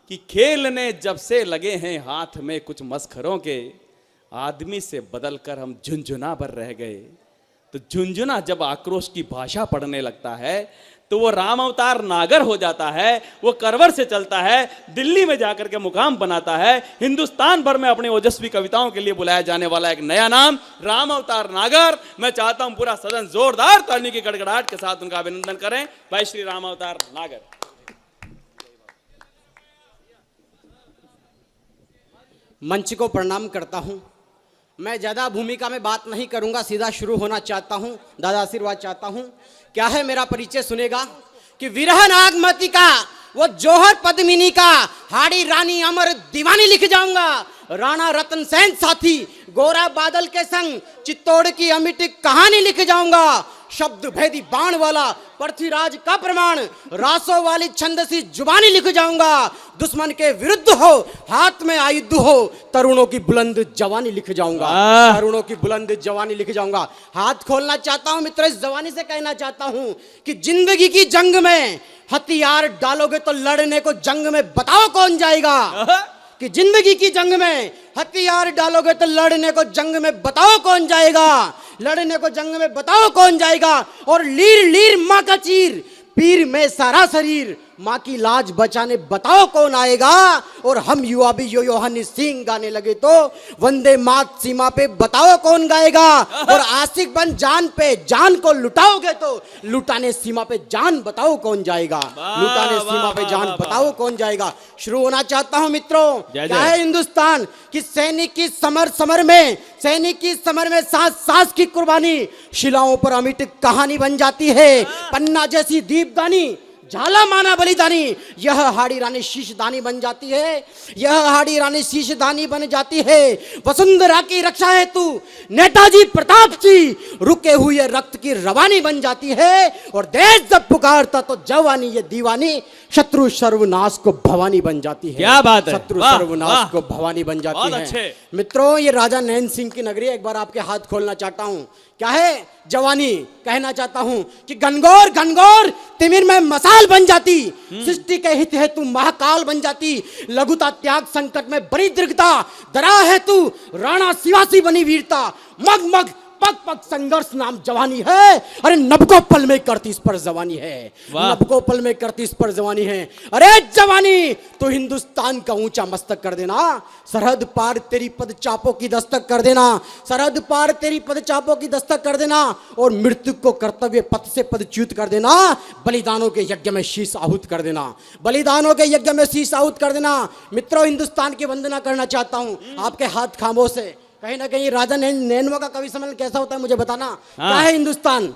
कि खेलने जब से लगे हैं हाथ में कुछ मस्खरों के, आदमी से बदलकर हम झुंझुना भर रह गए। तो झुंझुना जब आक्रोश की भाषा पढ़ने लगता है तो वो राम अवतार नागर हो जाता है, वो करवर से चलता है, दिल्ली में जाकर के मुकाम बनाता है। हिंदुस्तान भर में अपनी ओजस्वी कविताओं के लिए बुलाया जाने वाला एक नया नाम राम अवतार नागर। मैं चाहता हूं पूरा सदन जोरदार ताली की गड़गड़ाहट के साथ उनका अभिनंदन करें। भाई श्री राम अवतार नागर। मंच को प्रणाम करता हूं। मैं ज्यादा भूमिका में बात नहीं करूंगा, सीधा शुरू होना चाहता हूं। दादा आशीर्वाद चाहता हूं। क्या है मेरा परिचय सुनेगा कि विरह नागमती का, वो जोहर पद्मिनी का, हाड़ी रानी अमर दीवानी लिख जाऊंगा। राणा रतन सेन साथी गोरा बादल के संग चित्तौड़ की अमिट कहानी लिख जाऊंगा। शब्द भेदी बाण वाला पृथ्वीराज का प्रमाण, रासों वाली छंदसी जुबानी लिख जाऊंगा। दुश्मन के विरुद्ध हो, हाथ में आयुध हो, तरुणों की बुलंद जवानी लिख जाऊंगा। तरुणों की बुलंद जवानी लिख जाऊंगा। हाथ खोलना चाहता हूं मित्र, इस जवानी से कहना चाहता हूं कि जिंदगी की जंग में हथियार डालोगे तो लड़ने को जंग में बताओ कौन जाएगा। कि जिंदगी की जंग में हथियार डालोगे तो लड़ने को जंग में बताओ कौन जाएगा। लड़ने को जंग में बताओ कौन जाएगा। और लीर लीर माँ का चीर, पीर में सारा शरीर, माँ की लाज बचाने बताओ कौन आएगा। और हम युवा भी यो यो हनी सिंह गाने लगे तो वंदे मात सीमा पे बताओ कौन गाएगा। और आशिक बन जान पे जान को लुटाओगे तो लुटाने सीमा पे जान बताओ कौन जाएगा। लुटाने सीमा पे जान बताओ कौन जाएगा। शुरू होना चाहता हूं मित्रों। क्या है हिंदुस्तान कि सैनिक की समर समर में, सैनिक की समर में सांस सांस की कुर्बानी शिलाओं पर अमिट कहानी बन जाती है। पन्ना जैसी दीपदानी झाला माना बलिदानी, यह हाड़ी रानी शीशदानी बन जाती है। यह हाड़ी रानी शीशदानी बन जाती है। वसुंधरा की रक्षा है तू नेताजी प्रताप जी, रुके हुए रक्त की रवानी बन जाती है। और देश जब पुकारता तो जवानी ये दीवानी, शत्रु सर्वनाश को भवानी बन जाती है। क्या बात है। शत्रु सर्वनाश को भवानी बन जाती है। मित्रों ये राजा नैन सिंह की नगरी, एक बार आपके हाथ खोलना चाहता हूं। क्या है जवानी, कहना चाहता हूं कि घनघोर घनघोर तिमिर में मसाल बन जाती, सृष्टि के हित है तू महाकाल बन जाती। लघुता त्याग संकट में बड़ी दीर्घता, दरा है तू राणा शिवासी बनी वीरता। मग मग पग पग संघर्ष नाम जवानी है। अरे नबको पल में करती इस पर जवानी है। नबको पल में करती इस पर जवानी है। अरे जवानी तो हिंदुस्तान का ऊंचा मस्तक कर देना, सरहद पार तेरी पद चापों की दस्तक कर देना। सरहद पार तेरी पद चापों की दस्तक कर देना। और मृत्यु को कर्तव्य पथ से पदच्युत कर देना। बलिदानों के यज्ञ में शीश आहूत कर देना। बलिदानों के यज्ञ में शीश आहूत कर देना। मित्रों हिंदुस्तान की वंदना करना चाहता हूं आपके हाथ खामोश से। कहीं ना कहीं राजा नैनवा का कवि सम्मेलन कैसा होता है मुझे बताना। क्या है हिंदुस्तान,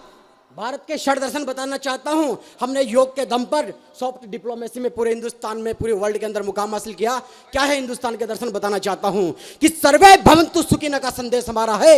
भारत के षड दर्शन बताना चाहता हूं। हमने योग के दम पर सॉफ्ट डिप्लोमेसी में पूरे हिंदुस्तान में, पूरे वर्ल्ड के अंदर मुकाम हासिल किया। क्या है हिंदुस्तान के दर्शन बताना चाहता हूं कि सर्वे भवन्तु सुखिनः का संदेश हमारा है।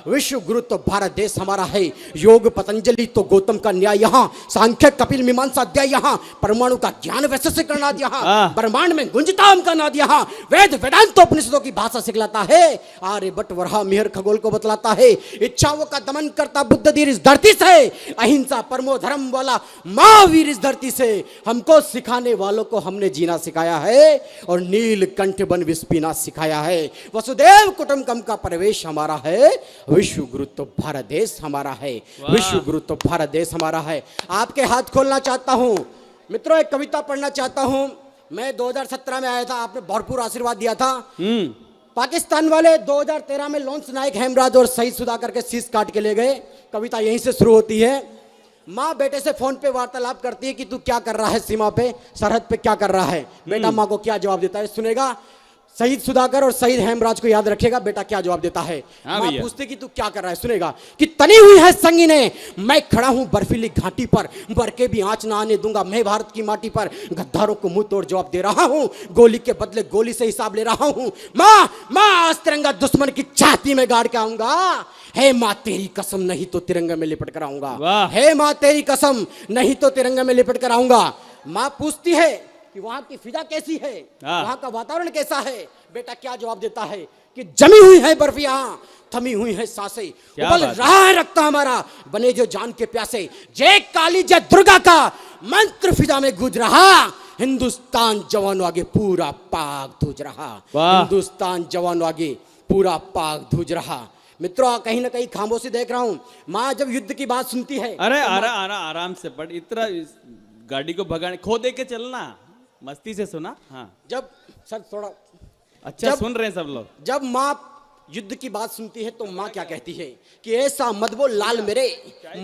विश्व गुरु तो भारत देश हमारा है। योग पतंजलि तो गौतम का न्याय यहाँ, सांख्य कपिल मीमांसा अध्याय यहाँ, परमाणु का ज्ञान वैसे करनाद यहाँ, ब्रह्मांड में गुंजता का नाद यहाँ, वेद वेदांत उपनिषदों की भाषा सिखलाता है। आर्यभट्ट वराह मिहिर खगोल को बतलाता है। इच्छाओं का दमन करता बुद्ध धीर इस धरती से, अहिंसा परमो धर्म वाला महावीर इस धरती से। हमको सिखाने वालों को हमने जीना सिखाया है। और नीलकंठ बन विष पीना सिखाया है। वसुदेव कुटुंबकम का प्रवेश हमारा है। विश्व गुरु तो भारत देश हमारा है। विश्व गुरु तो भारत देश हमारा है। आपके हाथ खोलना चाहता हूं मित्रों, एक कविता पढ़ना चाहता हूं। मैं 2017 में आया था, आपने भरपूर आशीर्वाद दिया था। पाकिस्तान वाले 2013 में लॉन्स नायक हेमराज और शहीद सुधाकर के शीश काट के ले गए। कविता यहीं से शुरू होती है। माँ बेटे से फोन पे वार्तालाप करती है कि तू क्या कर रहा है, सीमा पे सरहद पे क्या कर रहा है। बेटा माँ को क्या जवाब देता है सुनेगा। शहीद सुधाकर और शहीद हेमराज को याद रखेगा। बेटा क्या जवाब देता है। माँ पूछती कि तू क्या कर रहा है, सुनेगा कि तनी हुई है संगीने, मैं खड़ा हूं बर्फीली घाटी पर, बर के भी आंच ना आने दूंगा मैं भारत की माटी पर। गद्दारों को मुंह तोड़ जवाब दे रहा हूं, गोली के बदले गोली से हिसाब ले रहा हूं। माँ माँ आज तिरंगा दुश्मन की छाती में गाड़ के आऊंगा। हे माँ तेरी कसम नहीं तो तिरंगा में लिपट कर आऊंगा। हे माँ तेरी कसम नहीं तो तिरंगा में लिपट कर आऊंगा। माँ पूछती है कि वहां की फिजा कैसी है, वहां का वातावरण कैसा है। बेटा क्या जवाब देता है कि जमी हुई है बर्फ यहाँ, थमी हुई है सांसें, उबल रहा है रक्त हमारा, बने जो जान के प्यासे। जय काली जय दुर्गा का मंत्र फिजा में गूंज रहा। हिंदुस्तान जवानों आगे पूरा पाक धूज रहा, वाह। हिंदुस्तान जवानों आगे पूरा पाक धूज रहा। मित्रों कहीं ना कहीं खामोशी देख रहा हूं। माँ जब युद्ध की बात सुनती है, अरे आराम से पढ़, इतना गाड़ी को भगाने खो दे के चलना, मस्ती से सुना। हाँ जब सर थोड़ा अच्छा सुन रहे हैं सब लोग। जब माँ युद्ध की बात सुनती है तो माँ क्या कहती है कि ऐसा मत बोल लाल मेरे,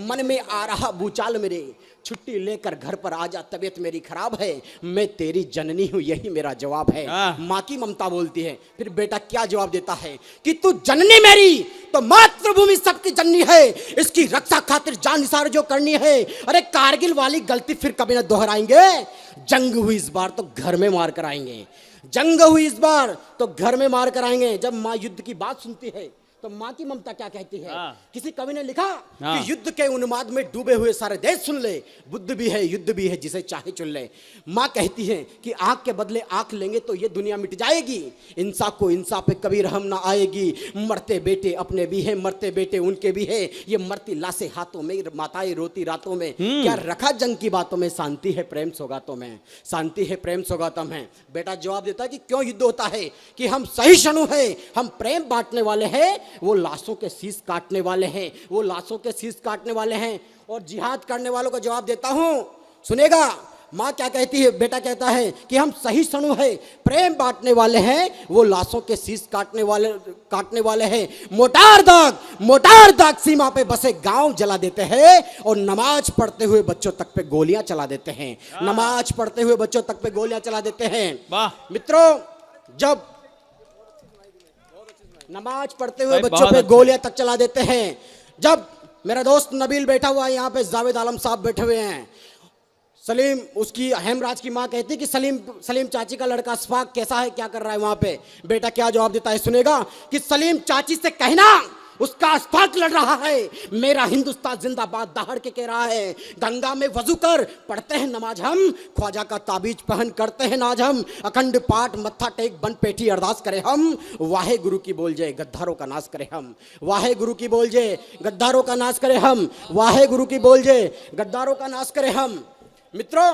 मन में आ रहा भूचाल मेरे, छुट्टी लेकर घर पर आजा तबीयत मेरी खराब है, मैं तेरी जननी हूँ यही मेरा जवाब है। माँ की ममता बोलती है। फिर बेटा क्या जवाब देता है कि तू जननी मेरी तो मातृभूमि सबकी जननी है, इसकी रक्षा खातिर जान निसार जो करनी है। अरे कारगिल वाली गलती फिर कभी ना दोहराएंगे, जंग हुई इस बार तो घर में मार कर आएंगे, जंग हुई इस बार तो घर में मार कर आएंगे। जब माँ युद्ध की बात सुनती है तो माँ की ममता क्या कहती है। किसी कवि ने लिखा कि युद्ध के उन्माद में डूबे हुए सारे देश सुन ले, बुद्ध भी है युद्ध भी है जिसे चाहे चुन ले। माँ कहती है कि आंख के बदले आंख लेंगे तो ये दुनिया मिट जाएगी, इंसाफ को इंसाफ पे कभी रहम ना आएगी। मरते बेटे अपने भी हैं, मरते बेटे उनके भी है, ये मरती लाशें हाथों में, माताएं रोती रातों में। क्या रखा जंग की बातों में, शांति है प्रेम सौगातों में, शांति है प्रेम सौगातों में। बेटा जवाब देता है कि क्यों युद्ध होता है, कि हम सहिष्णु हैं, हम प्रेम बांटने वाले हैं, वो लाशों के शीश काटने वाले हैं, वो लाशों के शीश काटने वाले हैं। और जिहाद करने वालों का जवाब देता हूं, सुनेगा। माँ क्या कहती है, बेटा कहता है कि हम सहिष्णु हैं, प्रेम बांटने वाले हैं, वो लाशों के शीश काटने वाले हैं। मोटार दाग सीमा पे बसे गांव जला देते हैं और नमाज पढ़ते हुए बच्चों तक पे गोलियां चला देते हैं, नमाज पढ़ते हुए बच्चों तक पे गोलियां चला देते हैं। मित्रों जब नमाज पढ़ते हुए बच्चों पे गोलियां तक चला देते हैं, जब मेरा दोस्त नबील बैठा हुआ है, यहाँ पे जावेद आलम साहब बैठे हुए हैं, सलीम उसकी हेमराज की माँ कहती कि सलीम चाची का लड़का अशफाक कैसा है, क्या कर रहा है वहां पे। बेटा क्या जवाब देता है सुनेगा कि सलीम चाची से कहना उसका अशफाक लड़ रहा है, मेरा हिंदुस्तान जिंदाबाद दहाड़ के कह रहा है। गंगा में वजू कर पढ़ते हैं नमाज हम, ख्वाजा का ताबीज पहन करते हैं नाज हम, अखंड पाठ मत्था टेक बन पेटी अरदास करे हम, वाहे गुरु की बोल जय गद्दारों का नाश करे हम, वाहे गुरु की बोल जय गद्दारों का नाश करे हम, वाहे गुरु की बोल जय गद्दारों का नाश करे हम। मित्रों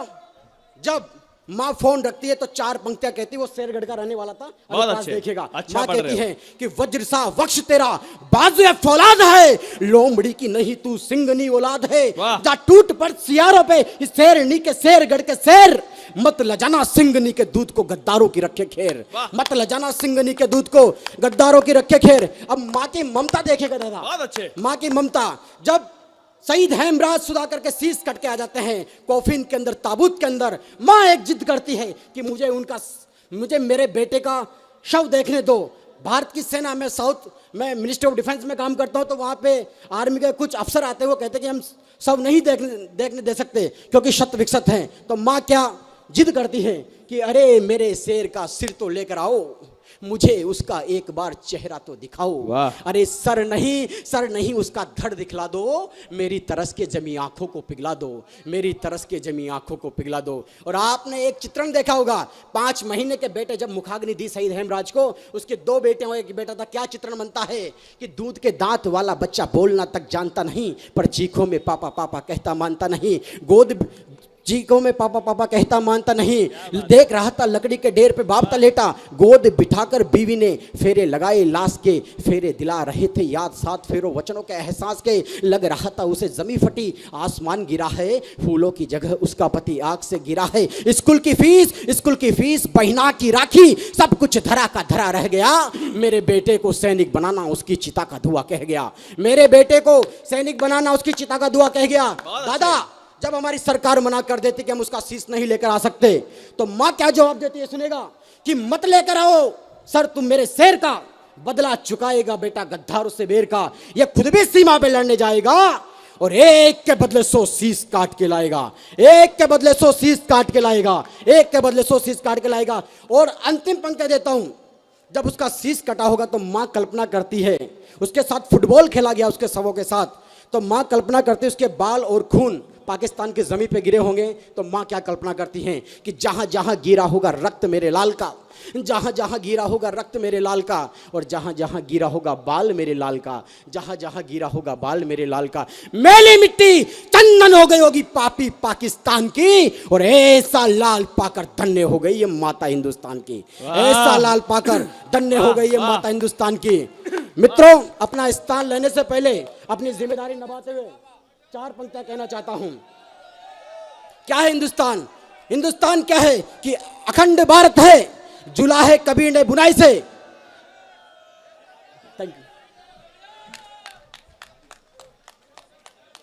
जब माँ फोन रखती है तो चार पंक्तियां कहती है, वो शेरगढ़ का रहने वाला था, देखेगा। अच्छा माँ कहती है कि वज्र सा वक्ष तेरा बाजू फौलाद है, लोमड़ी की नहीं तू सिंगनी औलाद है, जा टूट पड़ सियारों पे इस शेरनी के शेरगढ़ के शेर, मत लजाना सिंगनी के दूध को गद्दारों की रखे खेर, मत लजाना सिंगनी के दूध को गद्दारों की रखे खेर। अब माँ की ममता देखेगा दादा, माँ की ममता। जब शहीद हेमराज सुधाकर के शीश कट के आ जाते हैं कॉफिन के अंदर, ताबूत के अंदर, माँ एक जिद करती है कि मुझे मेरे बेटे का शव देखने दो। भारत की सेना में मैं मिनिस्टर ऑफ डिफेंस में काम करता हूँ, तो वहाँ पे आर्मी के कुछ अफसर आते हैं, वो कहते हैं कि हम शव नहीं देखने दे सकते क्योंकि शत विकसित हैं। तो माँ क्या जिद करती है कि अरे मेरे शेर का सिर तो लेकर आओ, मुझे उसका एक बार चेहरा तो दिखाओ। अरे सर नहीं उसका धड़ दिखला दो, मेरी तरस के जमी आंखों को पिघला दो, मेरी तरस के जमी आंखों को पिघला दो। और आपने एक चित्रण देखा होगा, 5 महीने के बेटे जब मुखाग्नि दी शहीद हेमराज को, उसके 2 बेटे और एक बेटा था। क्या चित्रण बनता है कि दूध के दांत वाला बच्चा बोलना तक जानता नहीं, पर चीखों में पापा पापा कहता मानता नहीं, चीखों में पापा पापा कहता मानता नहीं। देख रहा था लकड़ी के ढेर पे बाप था लेटा, गोद बिठाकर बीवी ने फेरे लगाए लाश के, फेरे दिला रहे थे याद 7 फेरों वचनों के एहसास के। लग रहा था उसे जमी फटी, आसमान गिरा है, फूलों की जगह उसका पति आग से गिरा है। स्कूल की फीस बहिना की राखी, सब कुछ धरा का धरा रह गया। मेरे बेटे को सैनिक बनाना उसकी चिता का धुआं कह गया, मेरे बेटे को सैनिक बनाना उसकी चिता का धुआं कह गया। दादा जब हमारी सरकार मना कर देती कि हम उसका शीश नहीं लेकर आ सकते, तो माँ क्या जवाब देती है सुनेगा कि मत लेकर आओ सर, तुम मेरे शेर का बदला चुकाएगा बेटा गद्दारों से बेर का। ये खुद भी सीमा पे लड़ने जाएगा और एक के बदले 100 शीश काट के लाएगा, एक के बदले 100 शीश काट के लाएगा, एक के बदले 100 शीश काट के लाएगा। और अंतिम पंक्ति देता हूं, जब उसका शीश कटा होगा तो माँ कल्पना करती है, उसके साथ फुटबॉल खेला गया उसके शवों के साथ, तो माँ कल्पना करती है उसके बाल और खून पाकिस्तान की जमीन पे गिरे होंगे तो माँ क्या कल्पना करती हैं कि जहां जहां गिरा होगा रक्त मेरे लाल का, जहां जहां गिरा होगा रक्त मेरे लाल का, और जहां जहां गिरा होगा बाल मेरे लाल का, जहां जहां गिरा होगा बाल मेरे लाल का, मैली मिट्टी चंदन हो गई होगी पापी पाकिस्तान की, और ऐसा लाल पाकर धन्य हो गई ये माता हिंदुस्तान की, ऐसा लाल पाकर धन्य हो गई ये माता हिंदुस्तान की। मित्रों, अपना स्थान लेने से पहले अपनी जिम्मेदारी निभाते हुए 4 पंक्तियां कहना चाहता हूं। क्या है हिंदुस्तान? हिंदुस्तान क्या है कि अखंड भारत है, जुला है कबीर ने बुनाई से,